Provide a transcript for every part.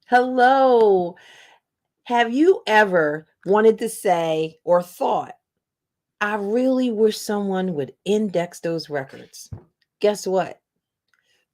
Hello. Have you ever wanted to say or thought, I really wish someone would index those records? Guess what?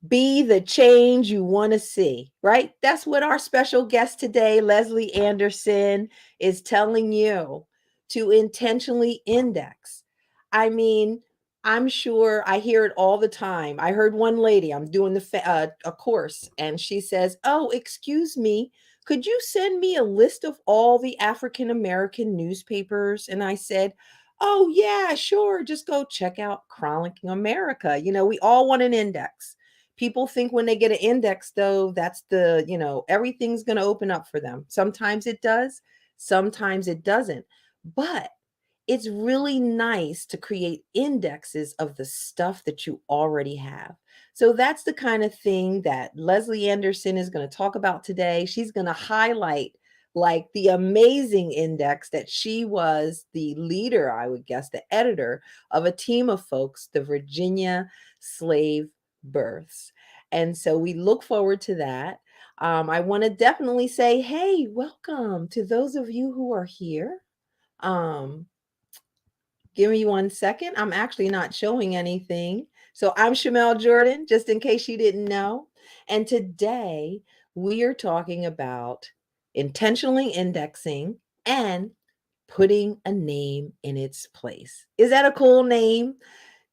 Be the change you want to see, right? That's what our special guest today, Leslie Anderson, is telling you to intentionally index. I mean, I'm sure I hear it all the time. I heard one lady, I'm doing a course, and she says, "Oh, excuse me, could you send me a list of all the African American newspapers?" And I said, "Oh, yeah, sure. Just go check out Chronicling America. We all want an index. People think when they get an index, though, that's everything's going to open up for them. Sometimes it does, sometimes it doesn't. But it's really nice to create indexes of the stuff that you already have. So that's the kind of thing that Leslie Anderson is going to talk about today. She's going to highlight like the amazing index that she was the leader, I would guess, the editor of a team of folks, the Virginia slave births. And so we look forward to that. I want to definitely say, hey, welcome to those of you who are here. Um, Give me 1 second. I'm actually not showing anything. So I'm Shamele Jordon, just in case you didn't know. And today we are talking about intentionally indexing and putting a name in its place. Is that a cool name?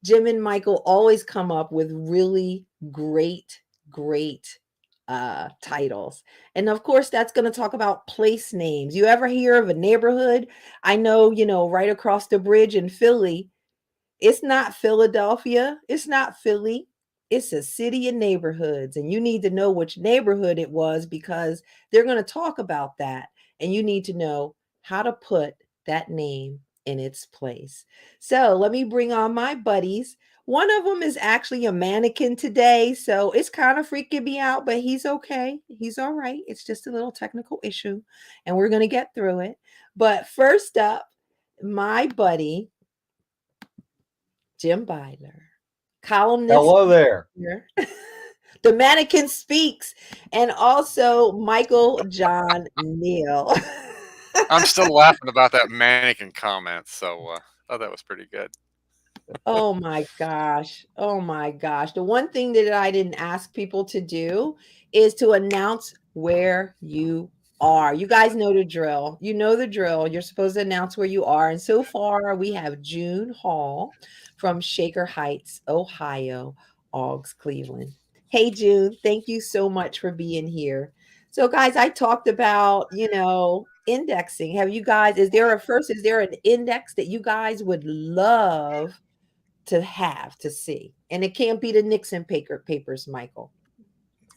Jim and Michael always come up with really great titles. And of course, that's going to talk about place names. You ever hear of a neighborhood? I know, right across the bridge in Philly, it's not Philadelphia, it's not Philly. It's a city and neighborhoods. And you need to know which neighborhood it was because they're going to talk about that. And you need to know how to put that name in its place. So let me bring on my buddies. One of them is actually a mannequin today. So it's kind of freaking me out, but he's okay. He's all right. It's just a little technical issue, and we're going to get through it. But first up, my buddy, Jim Beidler, columnist Hello there. here. The mannequin speaks, and also Michael John Neal. I'm still laughing about that mannequin comment, so thought that was pretty good. Oh my gosh. Oh my gosh. The one thing that I didn't ask people to do is to announce where you are. You guys know the drill. You know the drill. You're supposed to announce where you are. And so far, we have June Hall from Shaker Heights, Ohio, Augs, Cleveland. Hey, June, thank you so much for being here. So, guys, I talked about, indexing. Have you guys, is there an index that you guys would love to have to see? And it can't be the Nixon papers, Michael.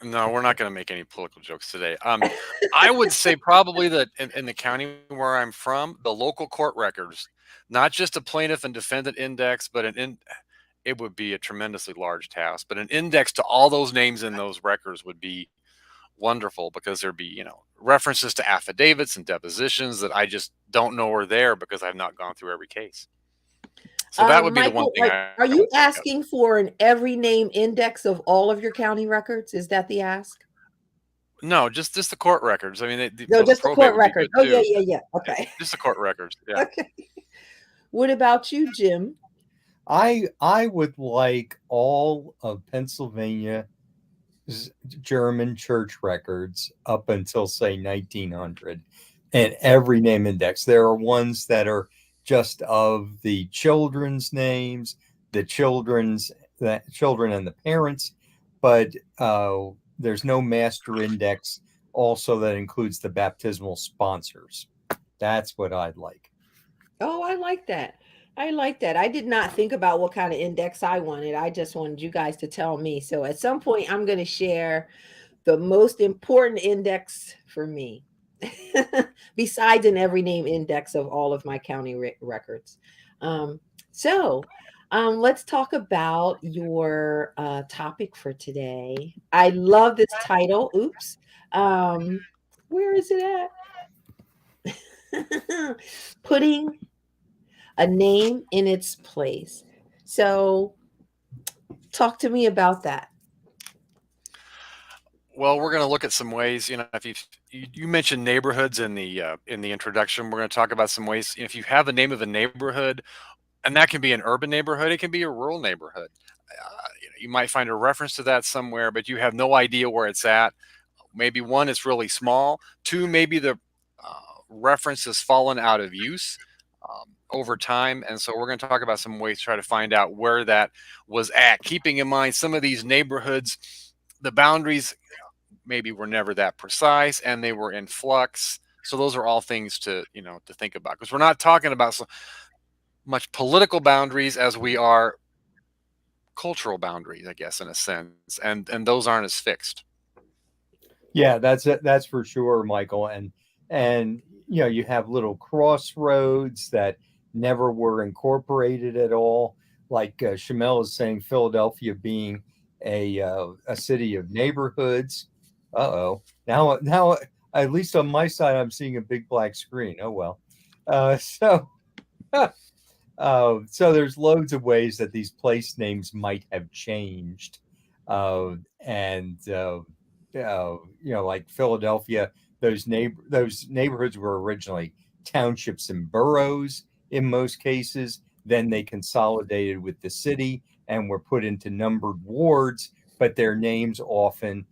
No, we're not going to make any political jokes today. I would say probably that in the county where I'm from, the local court records, not just a plaintiff and defendant index, but it would be a tremendously large task. But an index to all those names in those records would be wonderful because there'd be references to affidavits and depositions that I just don't know are there because I've not gone through every case. So that would be the one Michael, thing I would are think you of. asking for an every name index of all of your county records? Is that the ask? No, just the court records. I mean, No, well, the just the probate court would be record. good Oh, yeah, too. yeah, yeah. Yeah, Okay. just the court records. Yeah. Okay. What about you, Jim? I would like all of Pennsylvania's German church records up until say 1900 and every name index. There are ones that are just of the children's names, the children and the parents, but there's no master index also that includes the baptismal sponsors. That's what I'd like. Oh, I like that. I like that. I did not think about what kind of index I wanted. I just wanted you guys to tell me. So at some point, I'm going to share the most important index for me, besides an every name index of all of my county records. Um, so let's talk about your topic for today. I love this title. Oops. Um, where is it at? Putting a name in its place. So talk to me about that. Well, we're going to look at some ways. If you mentioned neighborhoods in the introduction, we're going to talk about some ways. If you have the name of a neighborhood, and that can be an urban neighborhood, it can be a rural neighborhood. You might find a reference to that somewhere, but you have no idea where it's at. Maybe one, it's really small. Two, maybe the reference has fallen out of use over time. And so we're going to talk about some ways to try to find out where that was at, keeping in mind some of these neighborhoods, the boundaries maybe were never that precise and they were in flux. So those are all things to think about, because we're not talking about so much political boundaries as we are cultural boundaries, I guess, in a sense, and those aren't as fixed. Yeah, that's for sure, Michael. And you have little crossroads that never were incorporated at all. Like Shamele is saying, Philadelphia being a city of neighborhoods. Uh-oh. Now, at least on my side, I'm seeing a big black screen. Oh well. So so there's loads of ways that these place names might have changed, and like Philadelphia, those neighborhoods were originally townships and boroughs in most cases. Then they consolidated with the city and were put into numbered wards, but their names often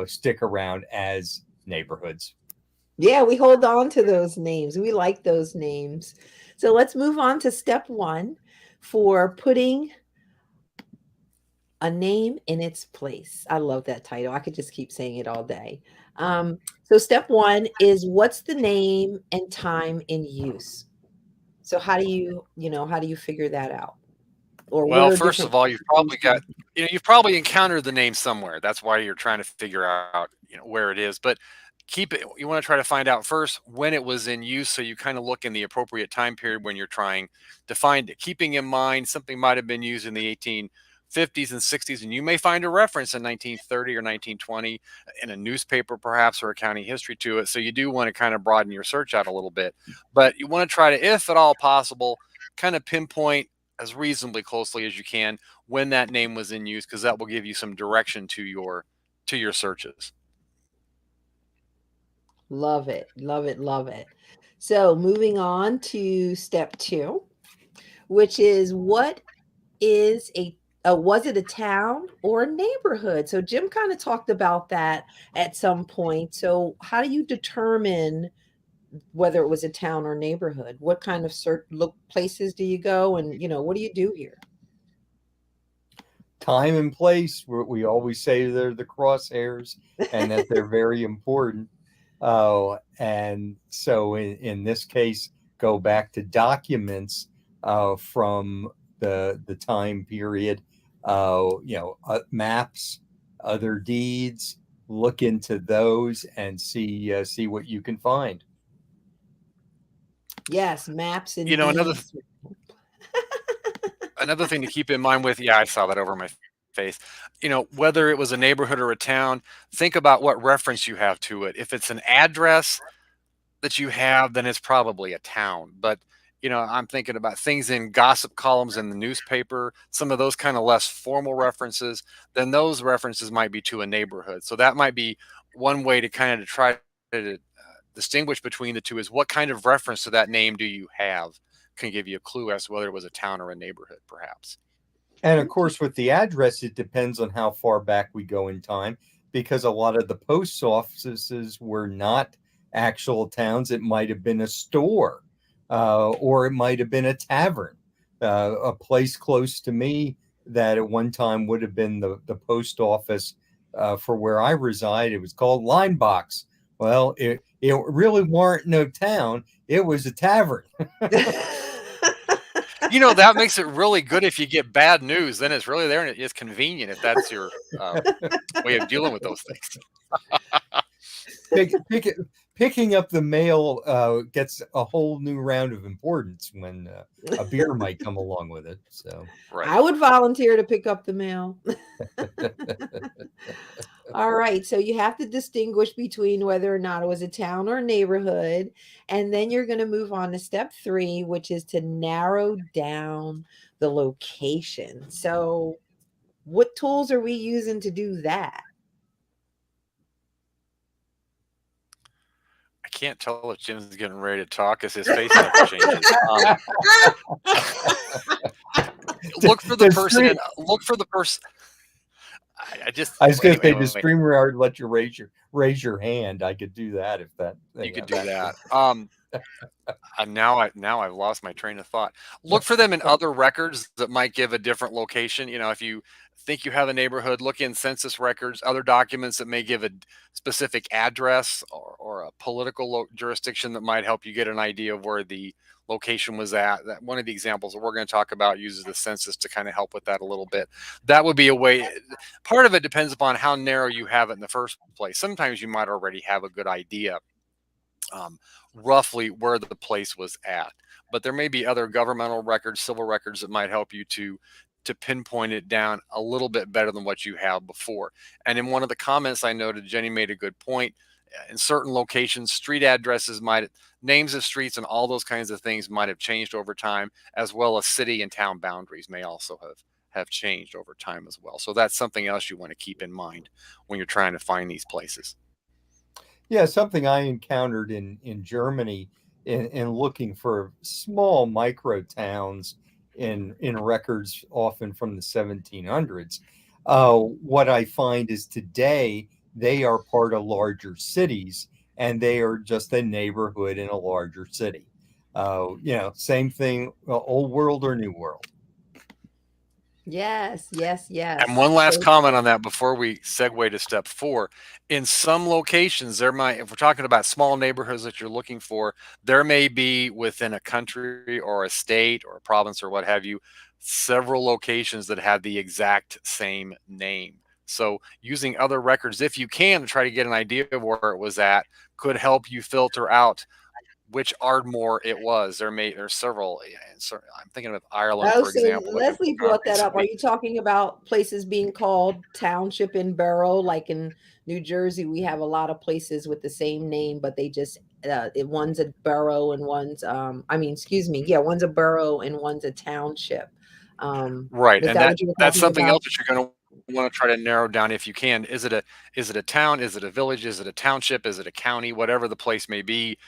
stick around as neighborhoods. Yeah, we hold on to those names. We like those names. So let's move on to step one for putting a name in its place. I love that title. I could just keep saying it all day. So step one is, what's the name and time in use? So how do you figure that out? Or what Well, are first different of all, places? you've probably encountered the name somewhere. That's why you're trying to figure out, where it is. But you want to try to find out first when it was in use, so you kind of look in the appropriate time period when you're trying to find it, keeping in mind something might have been used in the 1850s and 60s, and you may find a reference in 1930 or 1920 in a newspaper perhaps, or a county history to it. So you do want to kind of broaden your search out a little bit, but you want to try to, if at all possible, kind of pinpoint as reasonably closely as you can when that name was in use, because that will give you some direction to your searches. Love it. Love it. Love it. So moving on to step two, which is, what is was it a town or a neighborhood? So Jim kind of talked about that at some point. So how do you determine whether it was a town or neighborhood? What kind of look places do you go, and what do you do here? Time and place, we always say they're the crosshairs and that they're very important. And so in this case, go back to documents from the time period, maps, other deeds. Look into those and see what you can find. Yes, maps and Another deeds. another thing to keep in mind with, yeah, I saw that over my face. Whether it was a neighborhood or a town, think about what reference you have to it. If it's an address that you have, then it's probably a town. But I'm thinking about things in gossip columns in the newspaper, some of those kind of less formal references, then those references might be to a neighborhood. So that might be one way to kind of try to distinguish between the two, is what kind of reference to that name do you have, can give you a clue as to whether it was a town or a neighborhood, perhaps. And of course, with the address, it depends on how far back we go in time, because a lot of the post offices were not actual towns. It might have been a store, or it might have been a tavern, a place close to me that at one time would have been the post office for where I reside. It was called Line Box. Well, it really weren't no town. It was a tavern. That makes it really good if you get bad news. Then it's really there, and it's convenient if that's your way of dealing with those things. Picking up the mail gets a whole new round of importance when a beer might come along with it. So Right. I would volunteer to pick up the mail. All right. So you have to distinguish between whether or not it was a town or a neighborhood. And then you're going to move on to step three, which is to narrow down the location. So what tools are we using to do that? can't tell if Jim's getting ready to talk because his face never changes. Look for the person and look for the person. I just. I was going to say, Anyway, the StreamYard let you raise your hand. I could do that if that. you could do that. Now I've lost my train of thought. Look for them in other records that might give a different location. If you think you have a neighborhood, look in census records, other documents that may give a specific address or a political jurisdiction that might help you get an idea of where the location was at. That one of the examples that we're going to talk about uses the census to kind of help with that a little bit. That would be a way. Part of it depends upon how narrow you have it in the first place. Sometimes you might already have a good idea roughly where the place was at, but there may be other governmental records, civil records that might help you to pinpoint it down a little bit better than what you have before. And in one of the comments I noted, Jenny made a good point. In certain locations, street addresses names of streets and all those kinds of things might have changed over time, as well as city and town boundaries may also have changed over time as well. So that's something else you want to keep in mind when you're trying to find these places. Yeah, something I encountered in Germany in looking for small micro towns in records often from the 1700s. What I find is today they are part of larger cities, and they are just a neighborhood in a larger city. Same thing, old world or new world. Yes. And one last comment on that before we segue to step 4. In some locations, if we're talking about small neighborhoods that you're looking for, there may be within a country or a state or a province or what have you, several locations that have the exact same name. So using other records, if you can, to try to get an idea of where it was at, could help you filter out which Ardmore it was. There's several. I'm thinking of Ireland, for example. Leslie brought that up. Are you talking about places being called township and borough? Like in New Jersey, we have a lot of places with the same name, but they just one's a borough and one's one's a borough and one's a township. Right, and that's something else that you're going to want to try to narrow down if you can. Is it a town? Is it a village? Is it a township? Is it a county? Whatever the place may be.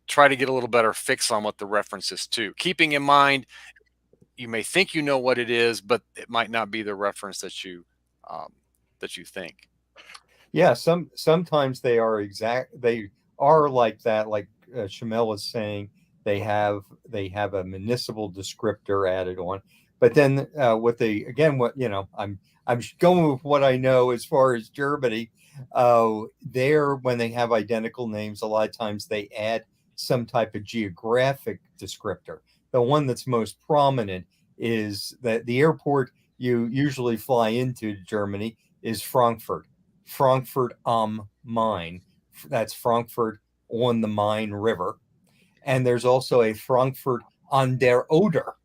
Try to get a little better fix on what the reference is to. Keeping in mind, you may think you know what it is, but it might not be the reference that you think. Yeah, sometimes they are exact. They are like that. Like Shamele is saying, they have a municipal descriptor added on. But then I'm going with what I know as far as Germany. When they have identical names, a lot of times they add some type of geographic descriptor. The one that's most prominent is that the airport you usually fly into Germany is Frankfurt am Main. That's Frankfurt on the Main River. And there's also a Frankfurt an der Oder,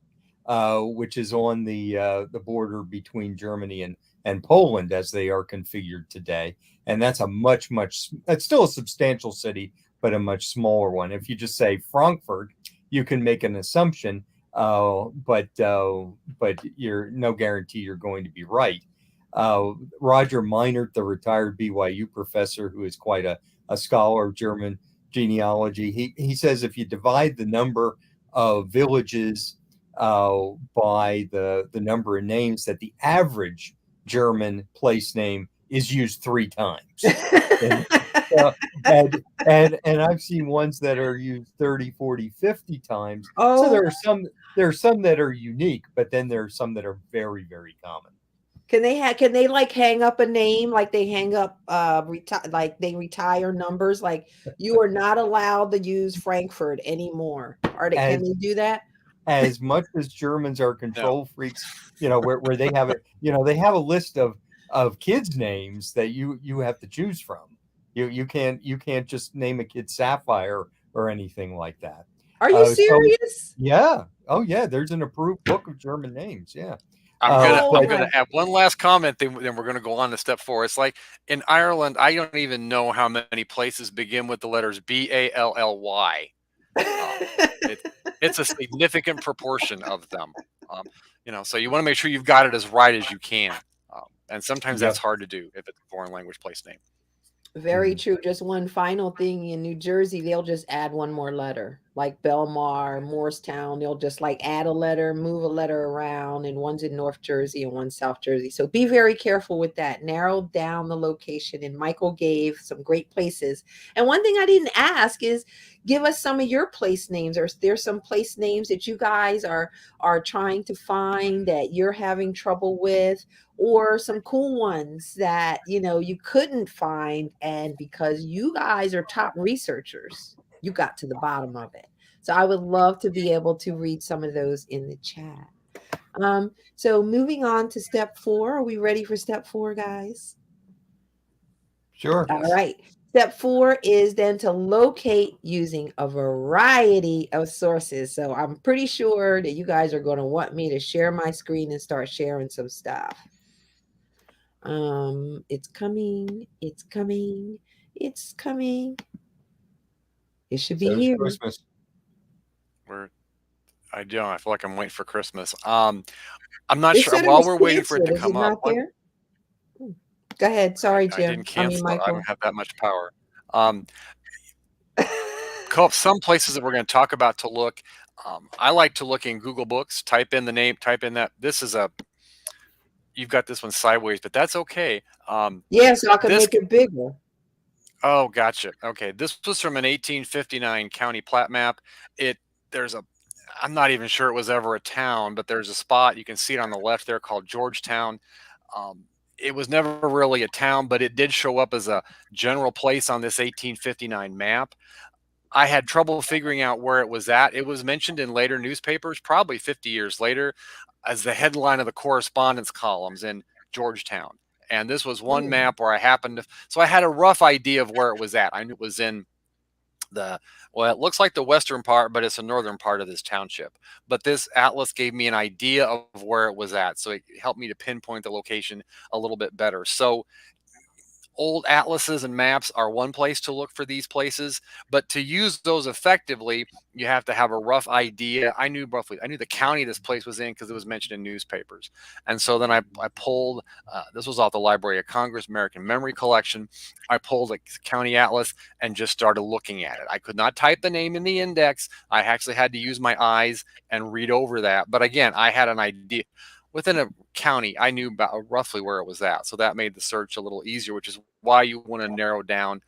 which is on the border between Germany and Poland as they are configured today. And that's it's still a substantial city, but a much smaller one. If you just say Frankfurt, you can make an assumption, but you're no guarantee you're going to be right. Roger Meinert, the retired BYU professor, who is quite a scholar of German genealogy, he says if you divide the number of villages by the number of names, that the average German place name is used 3 times. And I've seen ones that are used 30, 40, 50 times. So there are some that are unique, but then there are some that are very, very common. Can they like hang up a name, like they hang up like they retire numbers? Like you are not allowed to use Frankfurt anymore. Can they do that? As much as Germans are control freaks, where they have it, they have a list of kids' names that you have to choose from. You can't just name a kid Sapphire or anything like that. Are you serious? Yeah. Oh yeah. There's an approved book of German names. Yeah. I'm gonna add one last comment, then we're gonna go on to step 4. It's like in Ireland, I don't even know how many places begin with the letters Bally. It's a significant proportion of them. So you want to make sure you've got it as right as you can. And sometimes that's hard to do if it's a foreign language place name. Very true. Just one final thing in New Jersey, they'll just add one more letter, like Belmar, Morristown. They'll just like add a letter, move a letter around, and one's in North Jersey and one's South Jersey. So be very careful with that. Narrow down the location. And Michael gave some great places. And one thing I didn't ask is give us some of your place names. Or there's some place names that you guys are trying to find that you're having trouble with, or some cool ones that you couldn't find, and because you guys are top researchers, you got to the bottom of it. So I would love to be able to read some of those in the chat. So moving on to step 4. Are we ready for step 4, guys? Sure. All right. Step 4 is then to locate using a variety of sources. So I'm pretty sure that you guys are going to want me to share my screen and start sharing some stuff. It's coming. It's coming. It's coming. It should be here. Christmas. I feel like I'm waiting for Christmas. I'm not It sure. said it While was we're waiting for it to canceled. Is come it up, not there? Go ahead. Sorry, I Jim. didn't cancel it. I Michael. don't have that much power. Some places that we're going to talk about to look. I like to look in Google Books. Type in the name. Type in that. This is you've got this one sideways, but that's okay. Yeah, so I can make it bigger. Oh, gotcha. Okay, this was from an 1859 county plat map. I'm not even sure it was ever a town, but there's a spot, you can see it on the left there, called Georgetown. It was never really a town, but it did show up as a general place on this 1859 map. I had trouble figuring out where it was at. It was mentioned in later newspapers, probably 50 years later, as the headline of the correspondence columns in Georgetown. And this was one map where I happened to, so I had a rough idea of where it was at. I knew it was in it looks like the western part, but it's the northern part of this township. But this atlas gave me an idea of where it was at. So it helped me to pinpoint the location a little bit better. So old atlases and maps are one place to look for these places, but to use those effectively, you have to have a rough idea. I knew the county this place was in because it was mentioned in newspapers. And so then I pulled, this was off the Library of Congress American Memory Collection. I pulled a county atlas and just started looking at it. I could not type the name in the index. I actually had to use my eyes and read over that. But again, I had an idea. Within a county, I knew about roughly where it was at. So that made the search a little easier, which is why you want to narrow down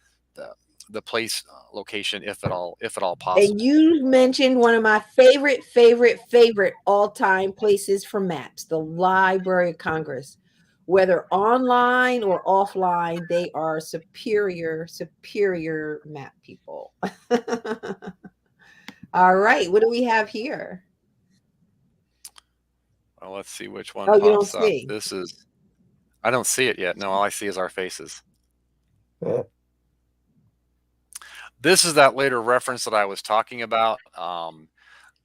the place location if at all possible. And you mentioned one of my favorite all-time places for maps, the Library of Congress. Whether online or offline, they are superior map people. All right, what do we have here? Well, let's see which one pops you don't see. Up. I don't see it yet. No, all I see is our faces. This is that later reference that I was talking about.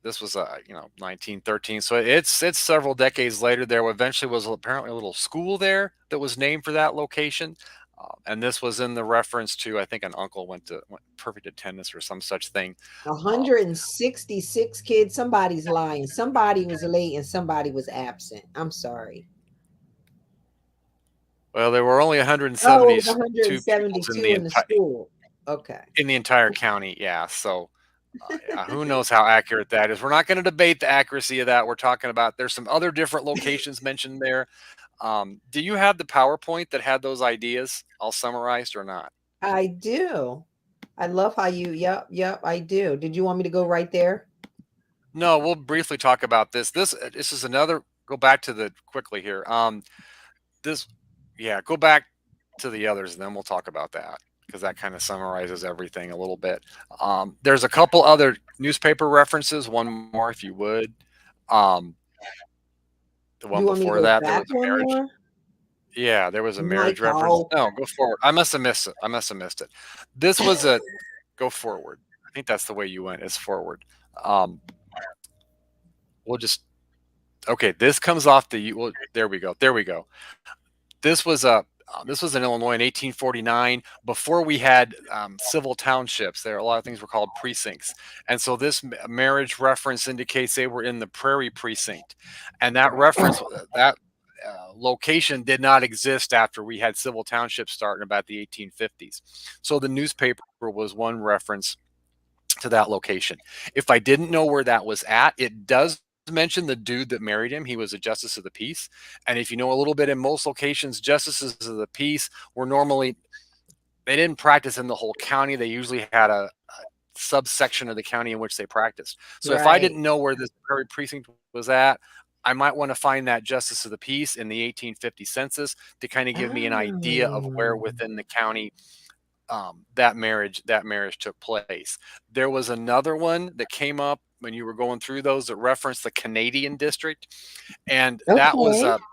This was 1913. So it's several decades later. There eventually was apparently a little school there that was named for that location. And this was in the reference to, I think an uncle went perfect attendance or some such thing. 166 kids. Somebody's lying. Somebody was late and somebody was absent. I'm sorry. Well, there were only 172 in the school. Okay. In the entire county, yeah. So who knows how accurate that is. We're not going to debate the accuracy of that. We're talking about there's some other different locations mentioned there. Do you have the PowerPoint that had those ideas all summarized or not? I do. I love how you, yep, I do. Did you want me to go right there? No, we'll briefly talk about this. This is another, go back to quickly here. Go back to the others and then we'll talk about that because that kind of summarizes everything a little bit. There's a couple other newspaper references. One more, if you would. The one before that, there was a marriage. Yeah, there was a marriage reference. No, go forward. I must have missed it. This was go forward. I think that's the way you went, is forward. This comes off there we go. This was in Illinois in 1849. Before we had civil townships, a lot of things were called precincts. And so this marriage reference indicates they were in the Prairie precinct. And that reference, location did not exist after we had civil townships start in about the 1850s. So the newspaper was one reference to that location. If I didn't know where that was at, it does mention the dude that married him. He was a justice of the peace. And if you know a little bit, in most locations, justices of the peace were normally, they didn't practice in the whole county. They usually had a subsection of the county in which they practiced. So if I Right. didn't know where this Prairie precinct was at, I might want to find that justice of the peace in the 1850 census to kind of give me an idea of where Oh, within the county that marriage took place. There was another one that came up when you were going through those that referenced the Canadian district, and that was okay.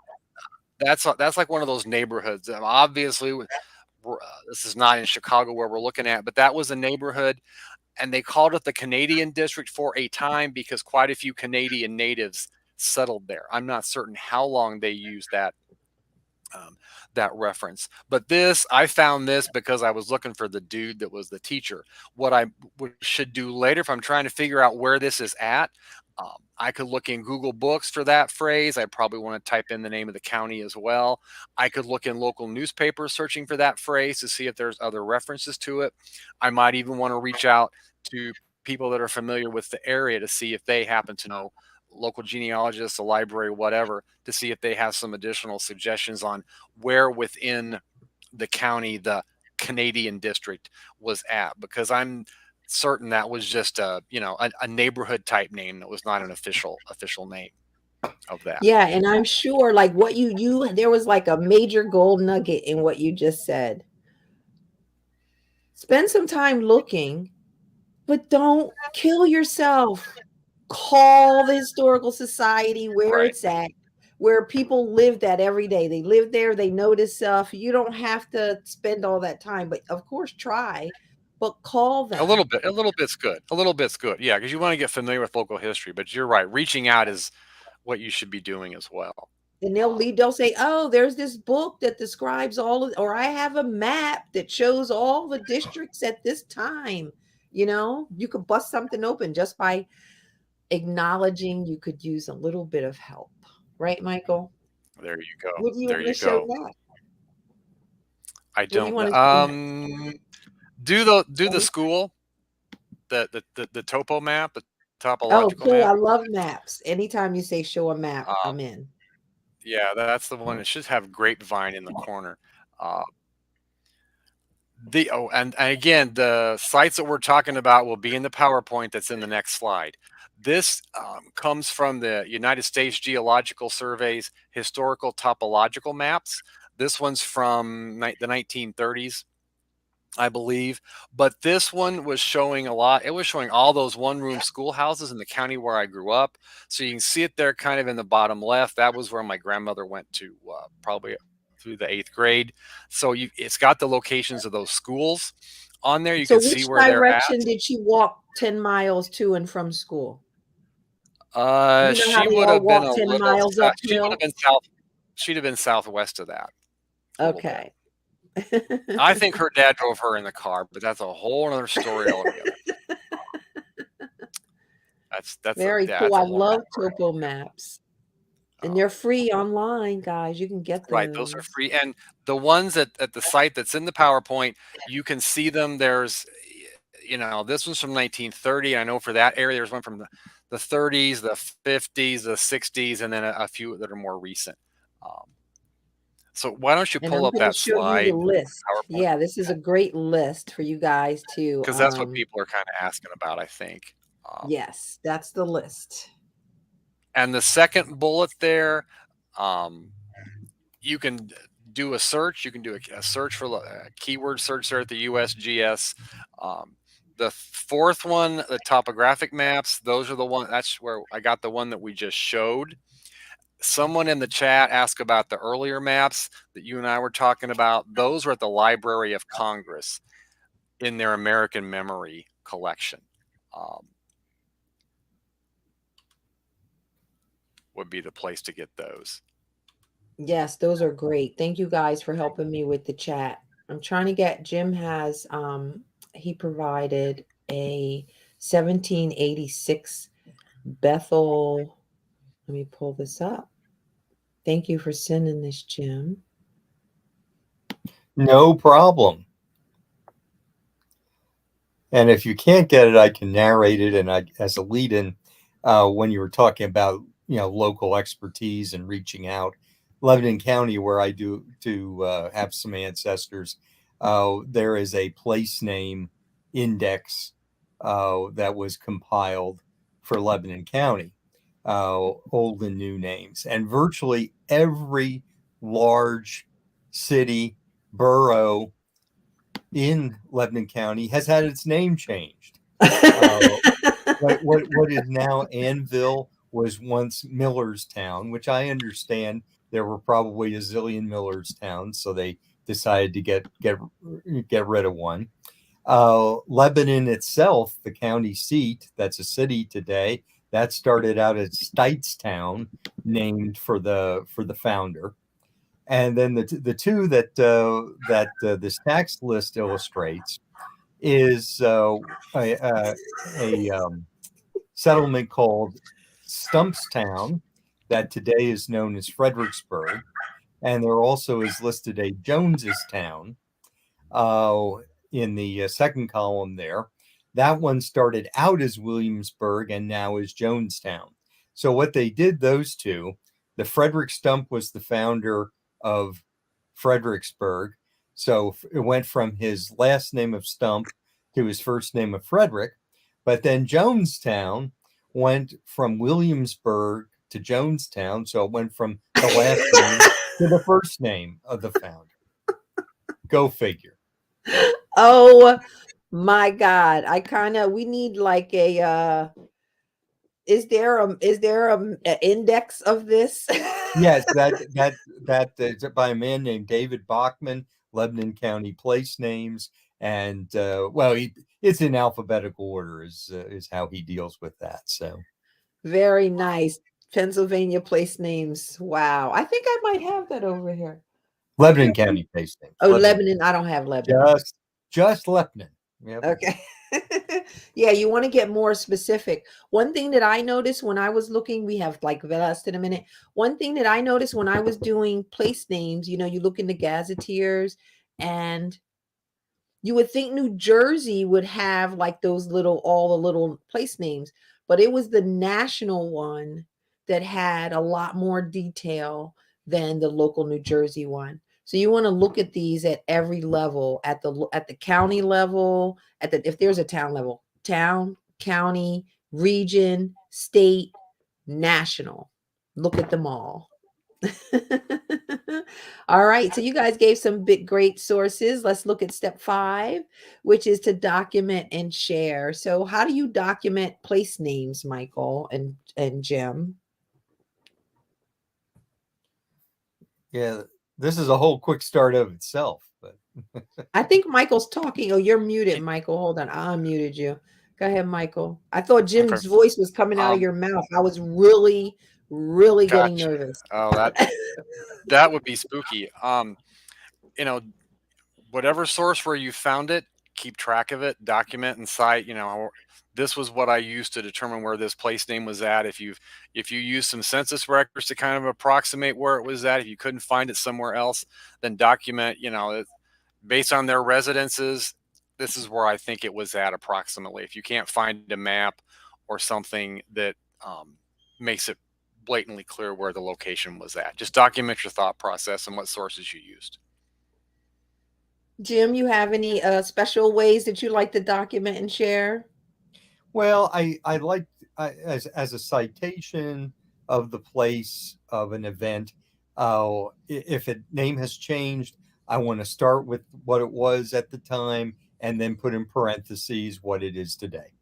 that's like one of those neighborhoods. Obviously, this is not in Chicago where we're looking at, but that was a neighborhood, and they called it the Canadian district for a time because quite a few Canadian natives settled there. I'm not certain how long they used um, that reference. But I found this because I was looking for the dude that was the teacher. What I should do later, if I'm trying to figure out where this is at, I could look in Google Books for that phrase. I probably want to type in the name of the county as well. I could look in local newspapers searching for that phrase to see if there's other references to it. I might even want to reach out to people that are familiar with the area to see if they happen to know, local genealogists, a library, whatever, to see if they have some additional suggestions on where within the county the Canadian district was at, because I'm certain that was just a neighborhood type name that was not an official name of that. Yeah, and I'm sure like what you there was like a major gold nugget in what you just said. Spend some time looking, but don't kill yourself. Call the historical society where Right. it's at, where people live that every day. They live there, they notice stuff. You don't have to spend all that time, but of course try, but call A them. little bit. A little bit's good. A little bit's good. Yeah, because you want to get familiar with local history. But you're right. Reaching out is what you should be doing as well. And they'll say, "Oh, there's this book that describes all of, or I have a map that shows all the districts at this time." You could bust something open just by acknowledging you could use a little bit of help. Right, Michael? There you go. What do you There want to you show go. next? I What do you don't want know. to show next? Do the school, the topo map, the Oh, topological cool. I map. love maps. Anytime you say show a map, Um, I'm in. yeah, that's the one. It should have grapevine in the corner. Uh, and again, the sites that we're talking about will be in the PowerPoint that's in the next slide. This comes from the United States Geological Survey's historical topological maps. This one's from the 1930s, I believe. But this one was showing a lot. It was showing all those one-room schoolhouses in the county where I grew up. So you can see it there kind of in the bottom left. That was where my grandmother went to probably through the 8th grade. So it's got the locations of those schools on there. You So can see which where they're at. direction did she walk 10 miles to and from school? You know how She they would all have been walk a 10 little miles south. She would have uphill? been south. She'd have been southwest of that a little bit. Okay. I think her dad drove her in the car, but that's a whole other story altogether. Very cool. That's I a long love story. topo maps. And Um, they're free online, guys. You can get right, those are those. free, and the ones at the site that's in the PowerPoint, you can see them. There's, this one's from 1930. I know for that area, there's one from the 30s, the 50s, the 60s, and then a few that are more recent. Um, so why don't you And pull I'm up going to that show you the slide, list. PowerPoint, Yeah, this is a great list for you guys to because that's what people are kind of asking about, I think. yes, that's the list. And the second bullet there, you can do a search. You can do a search for a keyword search there at the USGS. The fourth one, the topographic maps, those are the one. That's where I got the one that we just showed. Someone in the chat asked about the earlier maps that you and I were talking about. Those are at the Library of Congress in their American Memory collection. Would be the place to get those. Yes, those are great. Thank you guys for helping me with the chat. I'm trying to get Jim has he provided a 1786 Bethel. Let me pull this up. Thank you for sending this, Jim. No problem. And if you can't get it, I can narrate it. And I, as a lead-in, when you were talking about local expertise and reaching out, Lebanon County, where I do have some ancestors, there is a place name index that was compiled for Lebanon County, old and new names, and virtually every large city, borough in Lebanon County has had its name changed. Uh, what is now Annville was once Millerstown, which I understand there were probably a zillion Millerstowns, so they decided to get rid of one. Lebanon itself, the county seat, that's a city today, that started out as Steightstown, named for the founder. And then the two that this tax list illustrates is a settlement called Stumpstown that today is known as Fredericksburg, and there also is listed a Jonestown uh, in the second column there. That one started out as Williamsburg and now is Jonestown. So what they did, those two, the Frederick Stump was the founder of Fredericksburg. So it went from his last name of Stump to his first name of Frederick. But then Jonestown went from Williamsburg to Jonestown. So it went from the last name to the first name of the founder. Go figure. Oh my God. We need like a index of this? Yes, that is by a man named David Bachman, Lebanon County place names, and it's in alphabetical order is how he deals with that. So Very nice. Pennsylvania place names. Wow. I think I might have that over here. I Lebanon can't. County place names. Oh, Lebanon. I don't have Lebanon. Just Lebanon. Yep. Okay. Yeah, you want to get more specific. One thing that I noticed when I was looking, we have like less than a minute. One thing that I noticed when I was doing place names, you look in the gazetteers, and you would think New Jersey would have like all the little place names, but it was the national one that had a lot more detail than the local New Jersey one. So you want to look at these at every level, at the county level, if there's a town level, town, county, region, state, national. Look at them all. All right. So you guys gave some great sources. Let's look at step 5, which is to document and share. So how do you document place names, Michael and Jim? Yeah, this is a whole quick start of itself, but I think Michael's talking. Oh, you're muted, Michael. Hold on. I unmuted you. Go ahead, Michael. I thought Jim's voice was coming out of your mouth. I was really, really getting nervous. Oh, that would be spooky. Whatever source where you found it, keep track of it, document and cite. This was what I used to determine where this place name was at. If you use some census records to kind of approximate where it was at, if you couldn't find it somewhere else, then document. Based on their residences, this is where I think it was at approximately. If you can't find a map or something that makes it blatantly clear where the location was at, just document your thought process and what sources you used. Jim, you have any special ways that you like to document and share? Well, I like as a citation of the place of an event. If a name has changed, I want to start with what it was at the time and then put in parentheses what it is today.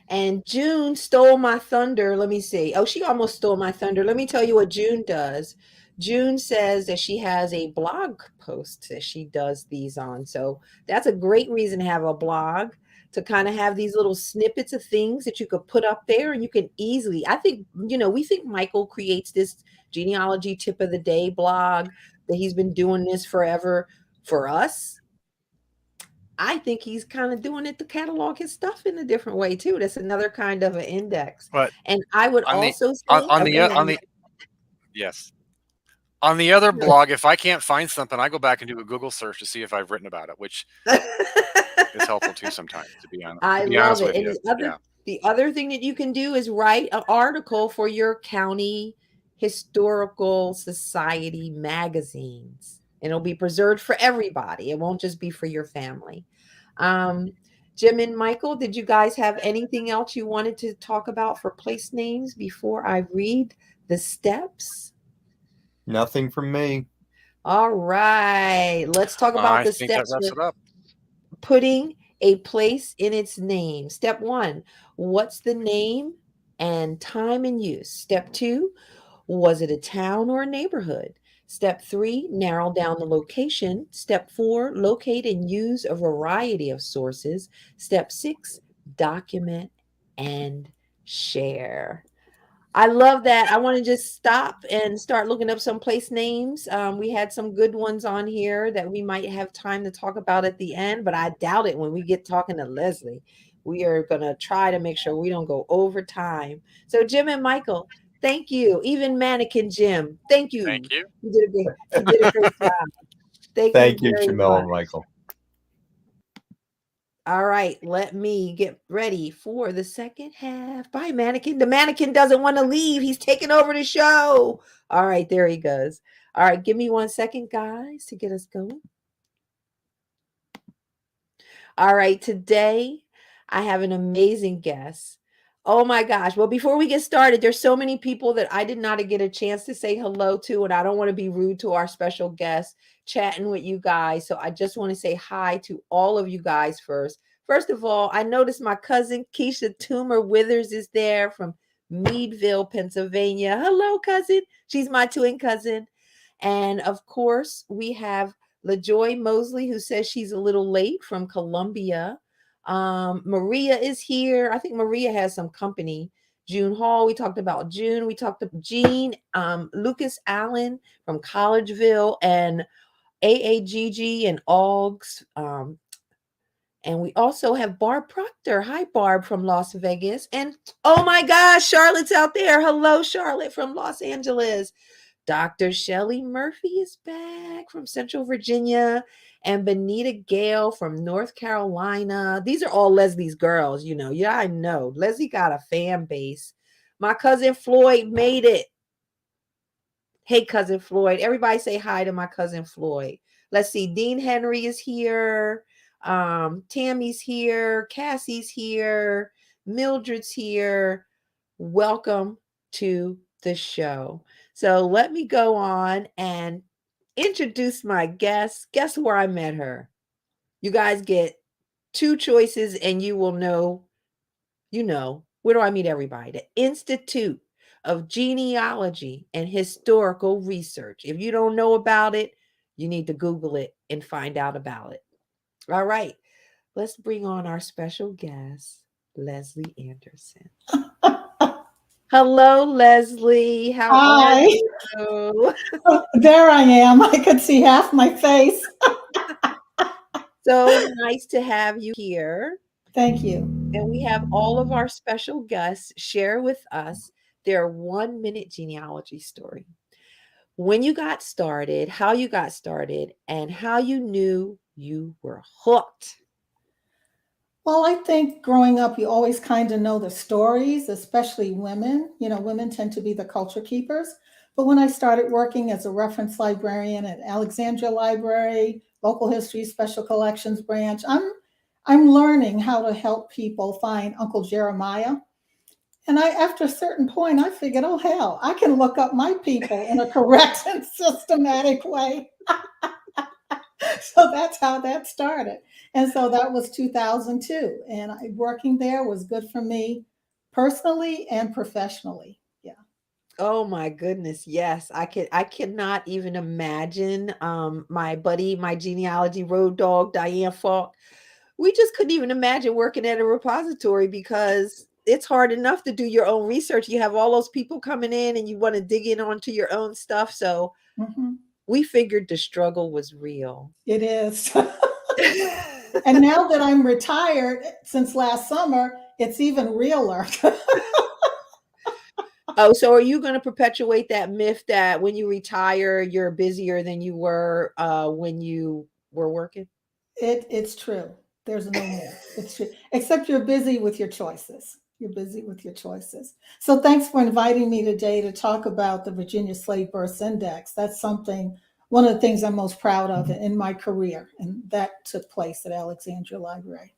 And June stole my thunder. Let me see. Oh, she almost stole my thunder. Let me tell you what June does. June says that she has a blog post that she does these on. So that's a great reason to have a blog, to kind of have these little snippets of things that you could put up there, and you can easily, I think, we think Michael creates this genealogy tip of the day blog, that he's been doing this forever for us. I think he's kind of doing it to catalog his stuff in a different way too. That's another kind of an index. But And I would on the also say, on the Yes. On the other blog, if I can't find something, I go back and do a Google search to see if I've written about it, which is helpful too sometimes, to be I honest love it. with And you. Yeah. the other thing that you can do is write an article for your county historical society magazines. And it'll be preserved for everybody. It won't just be for your family. Um, Jim and Michael, did you guys have anything else you wanted to talk about for place names before I read the steps? Nothing from me. All right, let's talk about I the think that steps wraps for it up. putting a place in its name. Step 1, what's the name and time in use? Step 2, was it a town or a neighborhood? Step 3, narrow down the location. Step 4, locate and use a variety of sources. Step 6, document and share. I love that. I want to just stop and start looking up some place names. We had some good ones on here that we might have time to talk about at the end, but I doubt it when we get talking to Leslie. We are going to try to make sure we don't go over time. So, Jim and Michael, thank you. Even Mannequin Jim, thank Thank you. you. You did a great job. Thank you Thank you, very Shamele much. and Michael. All right, let me get ready for the second half. Bye, Mannequin. The Mannequin doesn't want to leave. He's taking over the show. All right, there he goes. All right, give me 1 second, guys, to get us going. All right, today I have an amazing guest. Oh my gosh. Well, before we get started, there's so many people that I did not get a chance to say hello to, and I don't want to be rude to our special guest chatting with you guys. So I just want to say hi to all of you guys first. First of all, I noticed my cousin Keisha Toomer Withers is there from Meadville, Pennsylvania. Hello, cousin. She's my twin cousin. And of course, we have LaJoy Mosley, who says she's a little late from Columbia. Maria is here. I think Maria has some company. June Hall, we talked about June. We talked to Jean, Lucas Allen from Collegeville, and AAGG and Augs. And we also have Barb Proctor. Hi, Barb from Las Vegas. And oh my gosh, Charlotte's out there. Hello, Charlotte from Los Angeles. Dr. Shelley Murphy is back from Central Virginia, and Benita Gale from North Carolina. These are all Leslie's girls, you know. Yeah, I know. Leslie got a fan base. My cousin Floyd made it. Hey, cousin Floyd. Everybody say hi to my cousin Floyd. Let's see. Dean Henry is here. Tammy's here. Cassie's here. Mildred's here. Welcome to the show. So let me go on and introduce my guest. Guess where I met her? You guys get 2 choices and you will know, where do I meet everybody? The Institute of Genealogy and Historical Research. If you don't know about it, you need to Google it and find out about it. All right, let's bring on our special guest, Leslie Anderson. Hello, Leslie. How are Hi. you? Oh, there I am. I could see half my face. So nice to have you here. Thank you. And we have all of our special guests share with us their 1-minute genealogy story. When you got started, how you got started, and how you knew you were hooked. Well, I think growing up, you always kind of know the stories, especially women. Women tend to be the culture keepers. But when I started working as a reference librarian at Alexandria Library, local history special collections branch, I'm learning how to help people find Uncle Jeremiah. And after a certain point, I figured, oh hell, I can look up my people in a correct and systematic way. So that's how that started. And so that was 2002. And working there was good for me personally and professionally. Yeah. Oh my goodness. Yes. I cannot even imagine my buddy, my genealogy road dog, Diane Falk. We just couldn't even imagine working at a repository because it's hard enough to do your own research. You have all those people coming in and you want to dig in onto your own stuff. So we figured the struggle was real. It is. And now that I'm retired since last summer, it's even realer. Oh, so are you going to perpetuate that myth that when you retire, you're busier than you were when you were working? It's true. There's no myth. It's true. Except you're busy with your choices. You're busy with your choices. So thanks for inviting me today to talk about the Virginia Slave Births Index. That's something, one of the things I'm most proud of in my career. And that took place at Alexandria Library.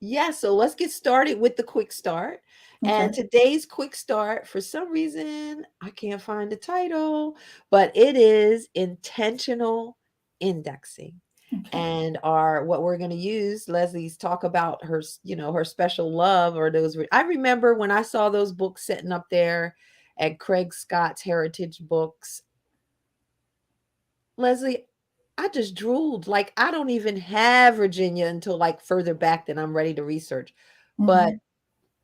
Yeah, so let's get started with the quick start. And Okay. today's quick start, for some reason, I can't find the title, but it is intentional indexing. Okay. And our what we're going to use, Leslie's talk about her, her special love or those. I remember when I saw those books sitting up there at Craig Scott's Heritage Books. Leslie, I just drooled. Like, I don't even have Virginia until like further back than I'm ready to research. But Mhm.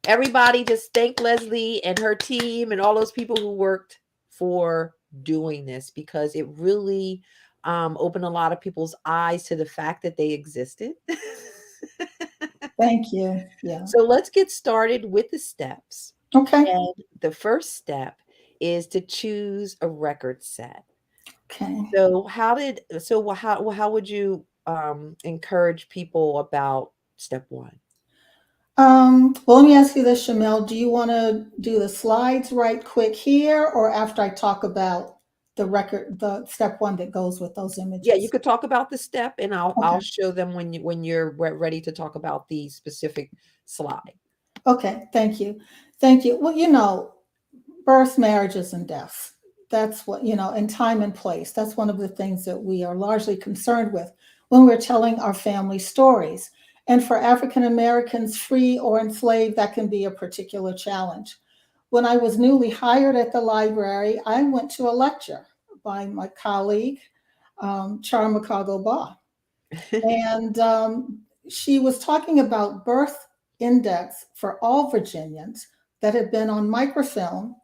everybody just thank Leslie and her team and all those people who worked for doing this, because it really opened a lot of people's eyes to the fact that they existed. Thank you. Yeah. So let's get started with the steps. Okay. And the first step is to choose a record set. Okay. So how would you encourage people about step one? Well, let me ask you this, Shamele. Do you want to do the slides right quick here, or after I talk about the record, the step one that goes with those Yeah, you images? could talk about the step, and I'll Okay. show them when you're ready to talk about the specific slide. Okay. Thank you. Thank you. Well, births, marriages, and deaths. That's what, and time and place. That's one of the things that we are largely concerned with when we're telling our family stories. And for African Americans, free or enslaved, that can be a particular challenge. When I was newly hired at the library, I went to a lecture by my colleague, Charmacago Ba. And she was talking about birth index for all Virginians that had been on microfilm,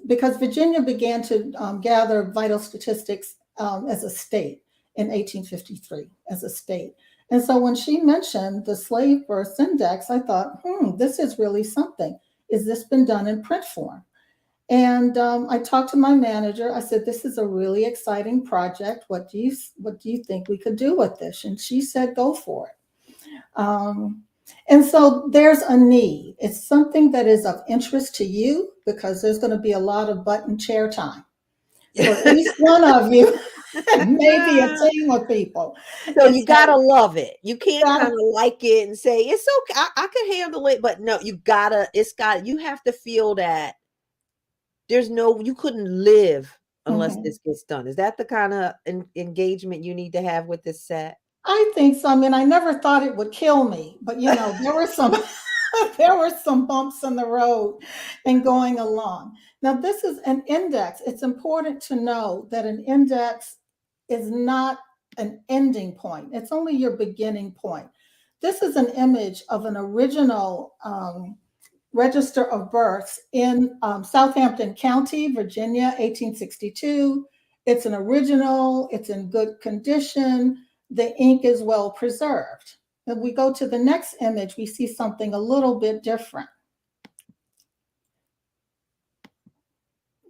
because Virginia began to gather vital statistics as a state in 1853 as a state. And so when she mentioned the slave birth index, I thought, this is really something. Is this been done in print form? And I talked to my manager. I said, "This is a really exciting project. What do you think we could do with this?" And she said, "Go for it." Um, and so there's a need. It's something that is of interest to you because there's going to be a lot of button chair time for each one of you, maybe a team of people. So And you so gotta love it. You can't that, kind of like it and say it's okay. I could handle it, but no, you have to feel that you couldn't live unless mhm. this gets done. Is that the kind of engagement you need to have with this set? I think so. I mean, I never thought it would kill me, but there were some there were some bumps in the road and going along. Now, this is an index. It's important to know that an index is not an ending point. It's only your beginning point. This is an image of an original register of births in Southampton County, Virginia, 1862. It's an original, it's in good condition. The ink is well preserved. If we go to the next image, we see something a little bit different.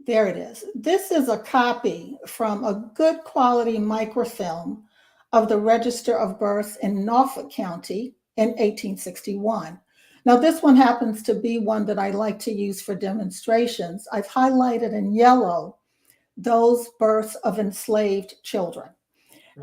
There it is. This is a copy from a good quality microfilm of the Register of Births in Norfolk County in 1861. Now, this one happens to be one that I like to use for demonstrations. I've highlighted in yellow those births of enslaved children.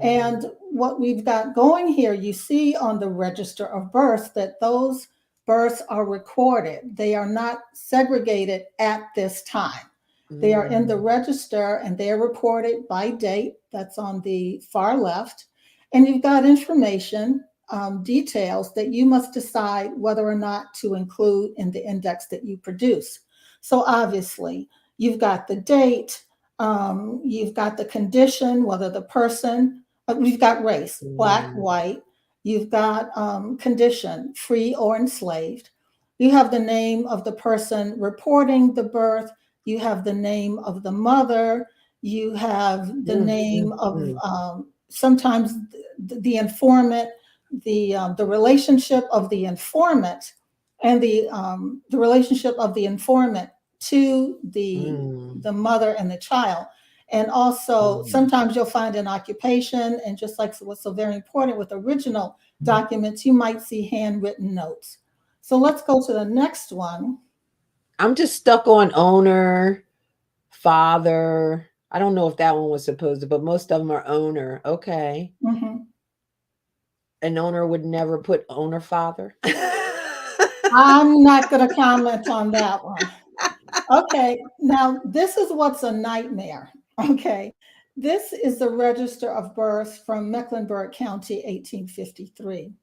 And what we've got going here, you see on the Register of Births that those births are recorded. They are not segregated at this time. They are in the register and they are reported by date. That's on the far left. And you've got information, details that you must decide whether or not to include in the index that you produce. So obviously, you've got the date, you've got the condition, whether the person, you've got race, black, white, you've got condition, free or enslaved. You have the name of the person reporting the birth. You have the name of the mother. You have the name of sometimes the informant, the relationship of the informant, and the relationship of the informant to the mother and the child. And also sometimes you'll find an occupation, and just like what's so very important with original documents, you might see handwritten notes. So let's go to the next one. I'm just stuck on owner, father. I don't know if that one was supposed to, but most of them are owner. Okay. An owner would never put owner father. I'm not going to comment on that one. Okay, now this is what's a nightmare. Okay, this is the register of birth from Mecklenburg County, 1853.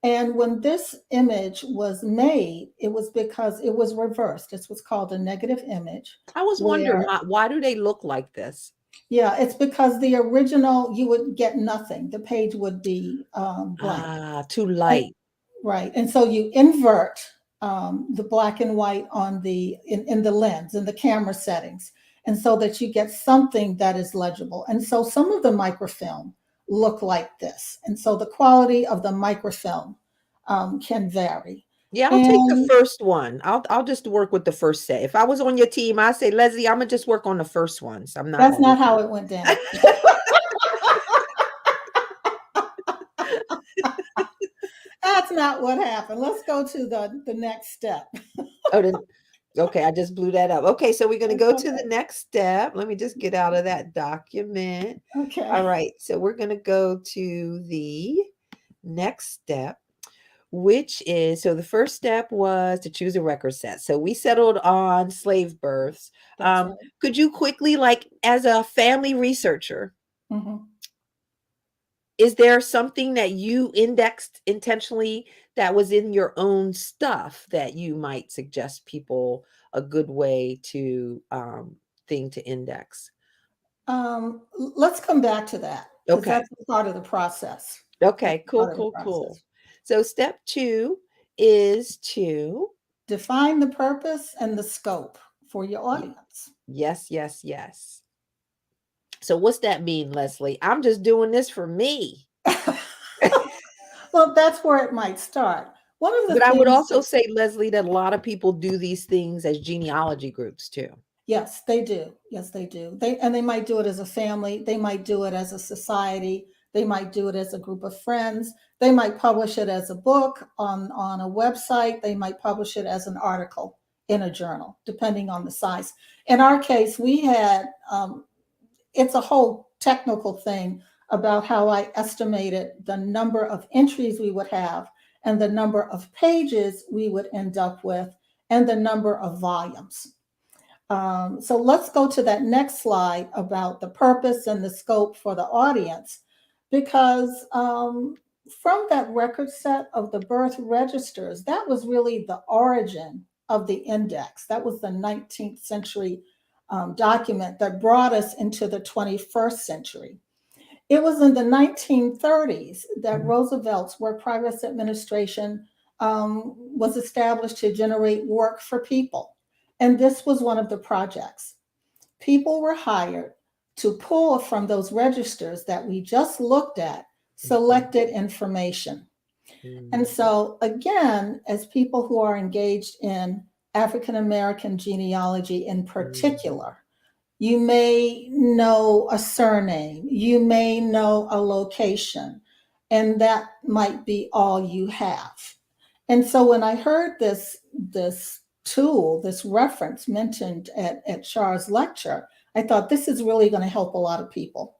And when this image was made, it was because it was reversed. This was called a negative image. I was wondering, why do they look like this? Yeah, it's because the original, you would get nothing. The page would be blank. Too light. Right. And so you invert the black and white on in the lens, in the camera settings, and so that you get something that is legible. And so some of the microfilm look like this. And so the quality of the microfilm can vary. Yeah, I'll take the first one. I'll just work with the first set. If I was on your team, I'd say, Leslie, I'm gonna just work on the first ones. I'm not. That's not how it went down. That's not what happened. Let's go to the next step. Okay, I just blew that up. Okay, so we're going to go to the next step. Let me just get out of that document. Okay. All right, so we're going to go to the next step, which is, so the first step was to choose a record set. So we settled on slave births. Right. Could you quickly, like as a family researcher, is there something that you indexed intentionally that was in your own stuff that you might suggest people a good way to thing to index? Let's come back to that. Okay. That's part of the process. Okay, cool. So step 2 is to define the purpose and the scope for your audience. Yes. So what's that mean, Leslie? I'm just doing this for me. Well, that's where it might start. But I would also say, Leslie, that a lot of people do these things as genealogy groups too. Yes, they do. They might do it as a family. They might do it as a society. They might do it as a group of friends. They might publish it as a book on a website. They might publish it as an article in a journal, depending on the size. In our case, we had, it's a whole technical thing about how I estimated the number of entries we would have and the number of pages we would end up with and the number of volumes. So let's go to that next slide about the purpose and the scope for the audience, because from that record set of the birth registers, that was really the origin of the index. That was the 19th century document that brought us into the 21st century. It was in the 1930s that Roosevelt's Work Progress Administration was established to generate work for people. And this was one of the projects. People were hired to pull from those registers that we just looked at selected information. And so again, as people who are engaged in African American genealogy in particular, you may know a surname, you may know a location, and that might be all you have. And so when I heard this tool, this reference mentioned at Char's lecture, I thought this is really going to help a lot of people.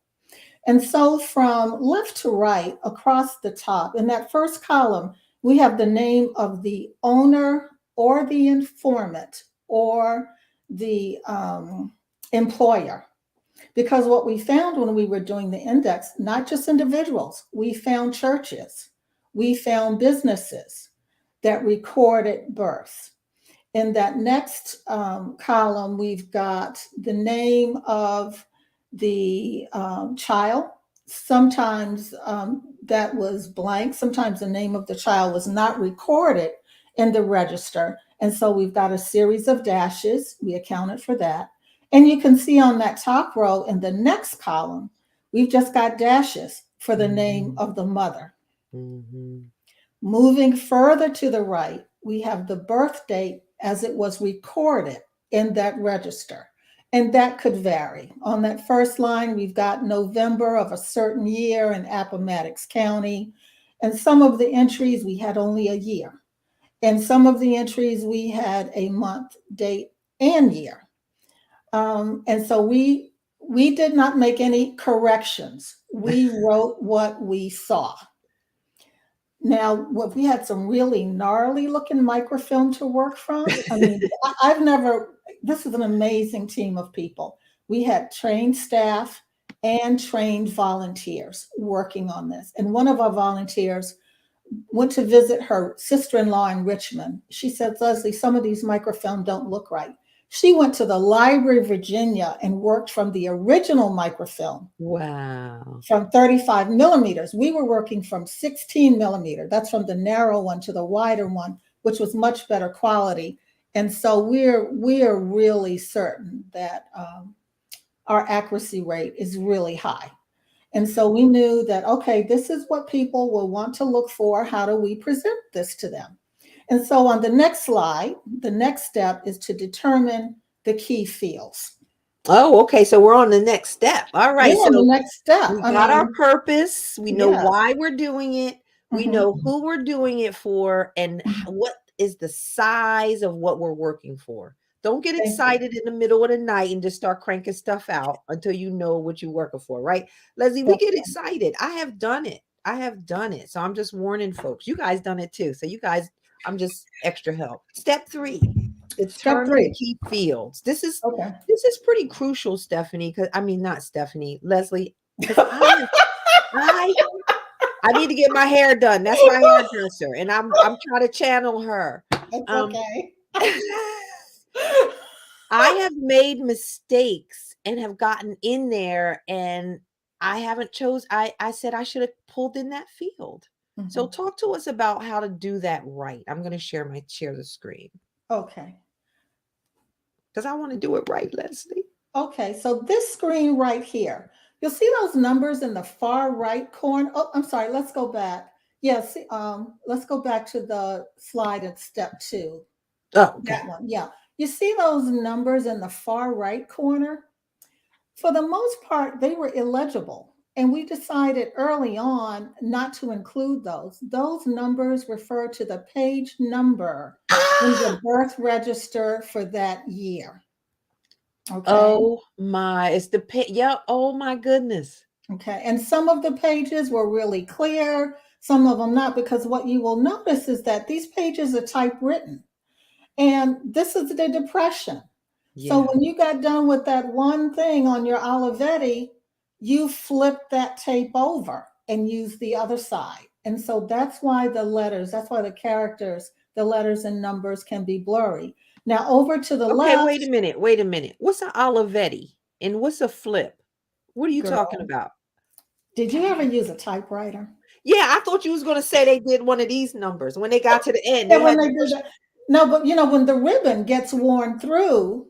And so from left to right, across the top, in that first column, we have the name of the owner or the informant or the employer. Because what we found when we were doing the index, not just individuals, we found churches, we found businesses that recorded births. In that next column, we've got the name of the child. Sometimes that was blank. Sometimes the name of the child was not recorded in the register. And so we've got a series of dashes. We accounted for that. And you can see on that top row in the next column, we've just got dashes for the name of the mother. Moving further to the right, we have the birth date as it was recorded in that register. And that could vary. On that first line, we've got November of a certain year in Appomattox County. And some of the entries, we had only a year. And some of the entries, we had a month, date, and year. And so we did not make any corrections. We wrote what we saw. Now, we had some really gnarly looking microfilm to work from. I mean, this is an amazing team of people. We had trained staff and trained volunteers working on this. And one of our volunteers went to visit her sister-in-law in Richmond. She said, Leslie, some of these microfilm don't look right. She went to the Library of Virginia and worked from the original microfilm. Wow. From 35 millimeters. We were working from 16 millimeter. That's from the narrow one to the wider one, which was much better quality. And so we're really certain that our accuracy rate is really high. And so we knew that, okay, this is what people will want to look for. How do we present this to them? And so on the next slide, the next step is to determine the key fields. Oh, okay. So we're on the next step. All right. We're on the next step. We got our purpose. We know yes. why we're doing it. We know who we're doing it for and what is the size of what we're working for. Don't get excited in the middle of the night and just start cranking stuff out until you know what you're working for, right? Leslie, we get excited. I have done it. So I'm just warning folks. You guys done it too. So you guys, I'm just extra help. Step 3. Determine the key fields. This is pretty crucial, Stephanie. Leslie. I need to get my hair done. That's my hairdresser, and I'm trying to channel her. That's okay. I have made mistakes and have gotten in there, and I haven't chose. I said I should have pulled in that field. So talk to us about how to do that right. I'm going to share the screen. Okay. Because I want to do it right, Leslie. Okay, so this screen right here, you'll see those numbers in the far right corner. Oh, I'm sorry, let's go back. Yes, let's go back to the slide at step 2. Oh, okay. That one, yeah. You see those numbers in the far right corner? For the most part, they were illegible. And we decided early on not to include those. Those numbers refer to the page number in the birth register for that year. Okay. Oh my, it's the page. Yeah. Oh my goodness. Okay. And some of the pages were really clear, some of them not, because what you will notice is that these pages are typewritten. And this is the Depression. Yeah. So when you got done with that one thing on your Olivetti, you flipped that tape over and used the other side. And so that's why that's why the characters, the letters and numbers can be blurry. Now over to the left. Wait a minute. What's an Olivetti and what's a flip? What are you talking about? Did you ever use a typewriter? Yeah, I thought you was going to say they did one of these numbers when they got to the end. No, but when the ribbon gets worn through,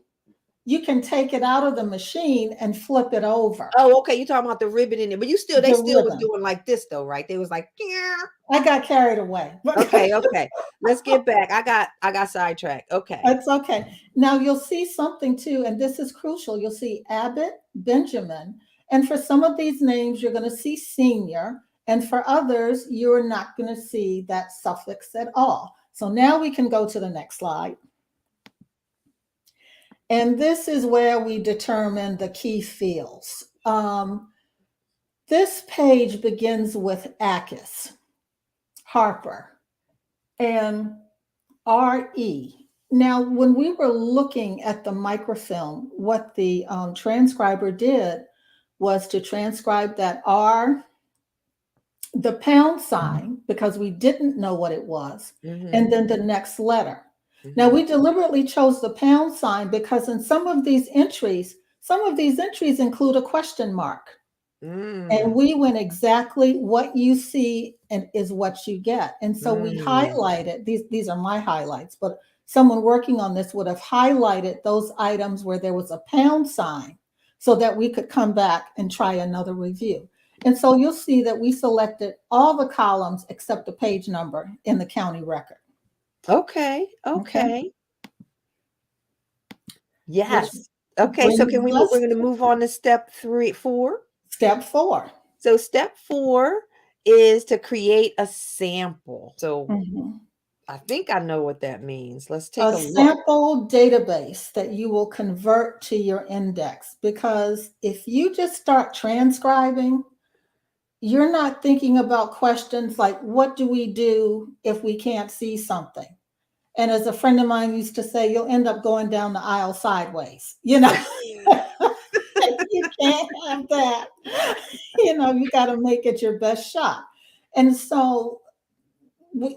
you can take it out of the machine and flip it over. Oh, okay. You're talking about the ribbon in it, but they still was doing like this though, right? They was like, yeah. I got carried away. Okay. Let's get back. I got sidetracked. Okay. That's okay. Now you'll see something too, and this is crucial. You'll see Abbott, Benjamin, and for some of these names, you're going to see senior, and for others, you're not going to see that suffix at all. So now we can go to the next slide. And this is where we determine the key fields. This page begins with Akis, Harper, and R.E. Now, when we were looking at the microfilm, what the transcriber did was to transcribe that R, the pound sign, because we didn't know what it was, and then the next letter. Now, we deliberately chose the pound sign because in some of these entries include a question mark. And we went exactly what you see and is what you get. And so we highlighted, these are my highlights, but someone working on this would have highlighted those items where there was a pound sign so that we could come back and try another review. And so you'll see that we selected all the columns except the page number in the county record. Okay. Yes. Okay, so brings we're us going to to move on to step 4. step 4. So step 4 is to create a sample. So Mhm. I think I know what that means. Let's take A a look. sample database that you will convert to your index, because if you just start transcribing, you're not thinking about questions like, what do we do if we can't see something? And as a friend of mine used to say, you'll end up going down the aisle sideways, you know. You can't have that. You know, you got to make it your best shot. And so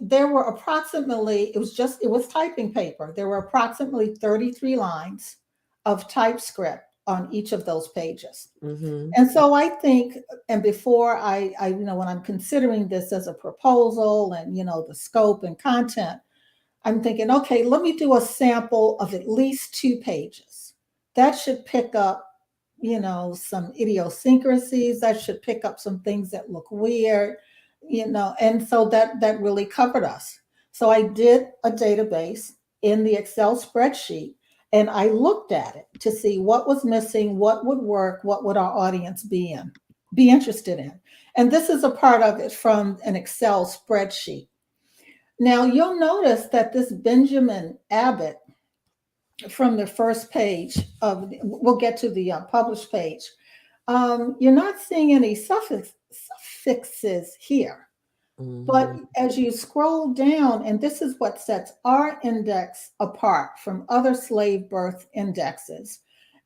there were approximately, it was typing paper. There were approximately 33 lines of typescript on each of those pages. Mm-hmm. And so I think, and before I, when I'm considering this as a proposal and, the scope and content, I'm thinking, okay, let me do a sample of at least 2 pages. That should pick up, some idiosyncrasies. That should pick up some things that look weird, and so that really covered us. So I did a database in the Excel spreadsheet, and I looked at it to see what was missing, what would work, what would our audience be interested in. And this is a part of it from an Excel spreadsheet. Now, you'll notice that this Benjamin Abbott, from the first page we'll get to the published page, you're not seeing any suffixes here. But Mm-hmm. as you scroll down, and this is what sets our index apart from other slave birth indexes,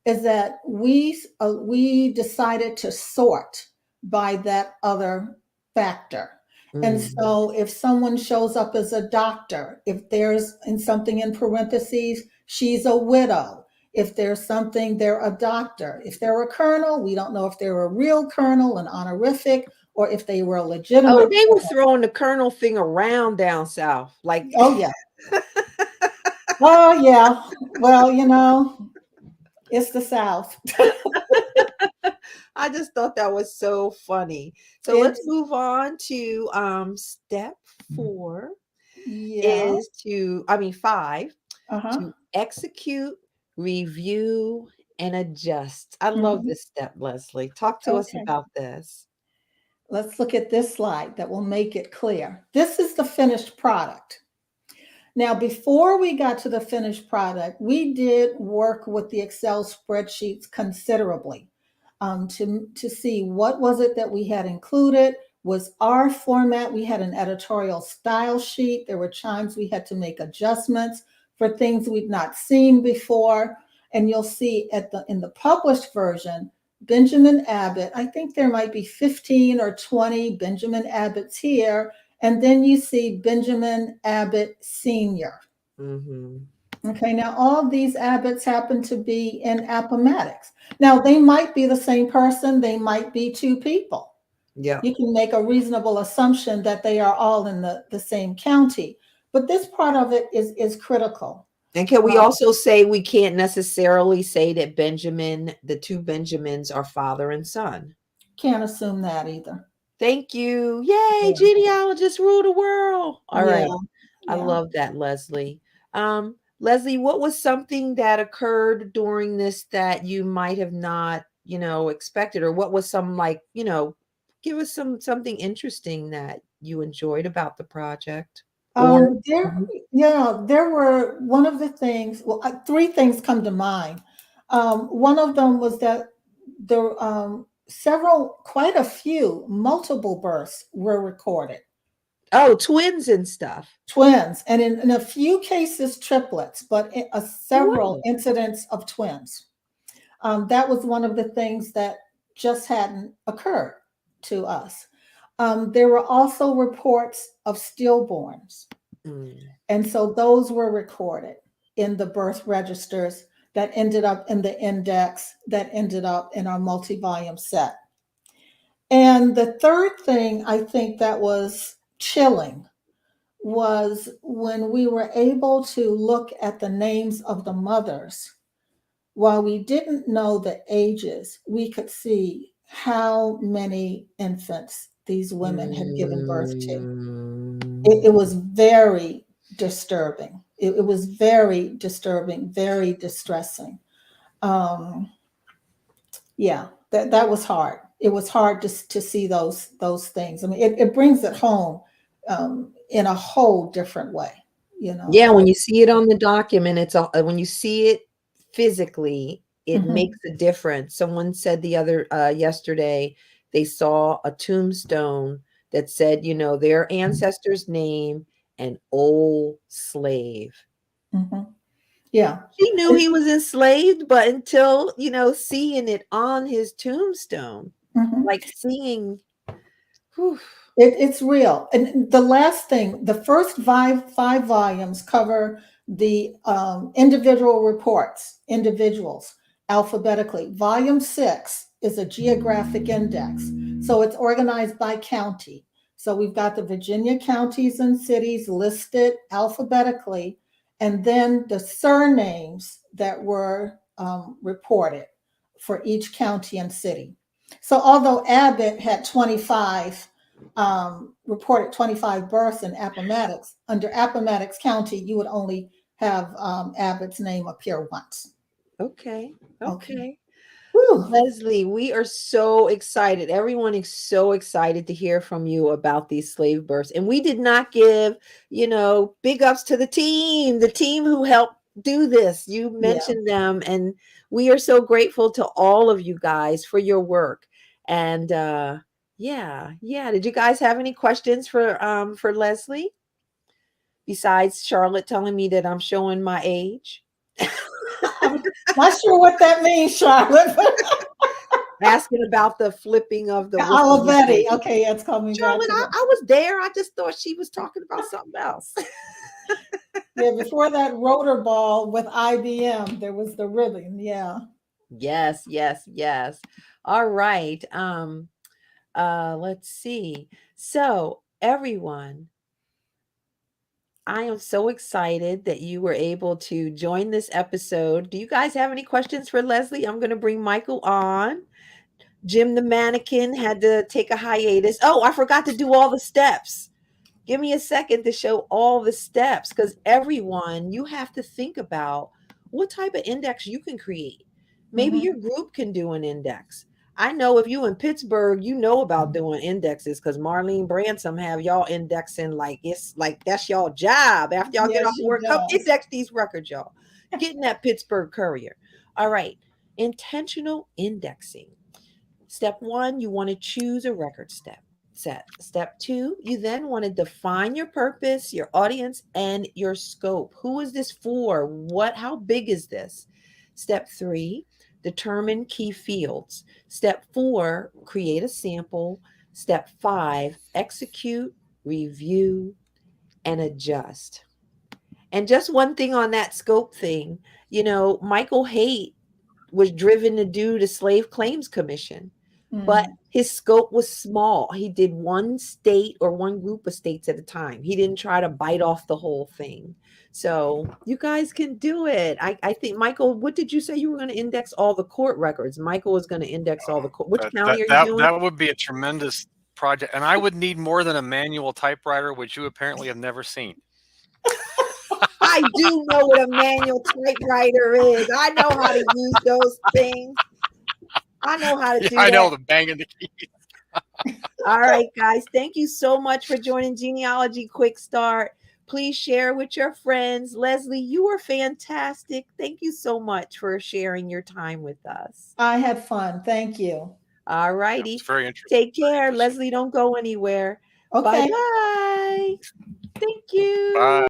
is that we decided to sort by that other factor. And Mm-hmm. so if someone shows up as a doctor, if there's in something in parentheses, she's a widow. If there's something, they're a doctor. If they're a colonel, we don't know if they're a real colonel, an honorific, or if they were a Oh, legitimate. they were throwing the colonel thing around down south. Like, Oh, yeah. Oh, yeah. Well, it's the South. I just thought that was so funny. So let's It's, move on to step 4 yeah. is to, I mean, 5, Uh-huh. to execute, review, and adjust. I love Mhm. this step, Leslie. Talk to us Okay. about this. Let's look at this slide that will make it clear. This is the finished product. Now, before we got to the finished product, we did work with the Excel spreadsheets considerably to see what was it that we had included. Was our format, we had an editorial style sheet. There were times we had to make adjustments for things we'd not seen before. And you'll see in the published version, Benjamin Abbott, I think there might be 15 or 20 Benjamin Abbotts here. And then you see Benjamin Abbott Sr. Mm-hmm. Okay, now all of these Abbotts happen to be in Appomattox. Now, they might be the same person, they might be 2 people. Yeah. You can make a reasonable assumption that they are all in the same county. But this part of it is critical. And can we Um, also say we can't necessarily say that the 2 Benjamins are father and son? can't assume that either. Thank you. Yay, Yeah, genealogists rule the world. All yeah, right. I yeah. love that, Leslie. Leslie, what was something that occurred during this that you might have not, expected, or what was some like, give us something interesting that you enjoyed about the project? Or Mhm. There were one of the things, well, 3 things come to mind. One of them was that there quite a few multiple births were recorded, Oh, twins and stuff. twins, and in a few cases triplets, but several Wow. incidents of twins. That was one of the things that just hadn't occurred to us. There were also reports of stillborns. Mm. And so those were recorded in the birth registers that ended up in the index, that ended up in our multi-volume set. And the third thing I think that was chilling was when we were able to look at the names of the mothers. While we didn't know the ages, we could see how many infants these women had given birth to. It was very disturbing. It was very disturbing, very distressing. Yeah, that was hard. It was hard to see those things. I mean, it brings it home in a whole different way, you know. Yeah, when you see it on the document, when you see it physically, it Mhm. makes a difference. Someone said yesterday they saw a tombstone that said, their ancestor's name and old slave. Mhm. Yeah. She knew he was enslaved, but until, seeing it on his tombstone, Mhm. like seeing, whew. It's real. And the last thing, the first five volumes cover the individual reports, individuals alphabetically. Volume 6 is a geographic index. So it's organized by county. So we've got the Virginia counties and cities listed alphabetically, and then the surnames that were reported for each county and city. So although Abbott had 25, reported 25 births in Appomattox, under Appomattox County, you would only have Abbott's name appear once. Okay. Okay. Whew. Leslie, we are so excited. Everyone is so excited to hear from you about these slave births. And we did not give, big ups to the team who helped do this. You Yeah. mentioned them, and we are so grateful to all of you guys for your work. And yeah. Did you guys have any questions for Leslie? Besides Charlotte telling me that I'm showing my age. I'm not sure what that means, Charlotte. Asking about the flipping of the Olivetti. Okay, it's coming back Charlotte, to that. I was there. I just thought she was talking about something else. Yeah, before that rotor ball with IBM, there was the ribbon. Yeah. Yes. All right. Let's see. So, everyone, I am so excited that you were able to join this episode. Do you guys have any questions for Leslie? I'm going to bring Michael on. Jim the mannequin had to take a hiatus. Oh, I forgot to do all the steps. Give me a second to show all the steps, because everyone, you have to think about what type of index you can create. Maybe your group can do an index. I know if you in Pittsburgh, you know about doing indexes, because Marlene Bransom have y'all indexing like it's like that's y'all job. After y'all get Yes, off she work, come does. index these records, y'all. Get in that Pittsburgh Courier. All right. Intentional indexing. Step 1, you want to choose a record set. Step 2, you then want to define your purpose, your audience, and your scope. Who is this for? How big is this? Step 3, determine key fields. Step 4, create a sample. Step 5, execute, review, and adjust. And just one thing on that scope thing, Michael Haight was driven to do the Slave Claims Commission, but his scope was small. He did one state or one group of states at a time. He didn't try to bite off the whole thing. So you guys can do it. I think, Michael, what did you say? You were going to index all the court records. Michael was going to index all the court. Which county are you doing? That would be a tremendous project, and I would need more than a manual typewriter, which you apparently have never seen. I do know what a manual typewriter is. I know how to use those things. I know how to do that. I know the banging the keys. All right, guys. Thank you so much for joining Genealogy Quick Start. Please share with your friends. Leslie, you are fantastic. Thank you so much for sharing your time with us. I had fun. Thank you. All righty. It's very interesting. Take care. Leslie, don't go anywhere. Okay. Bye-bye. Thank you. Bye.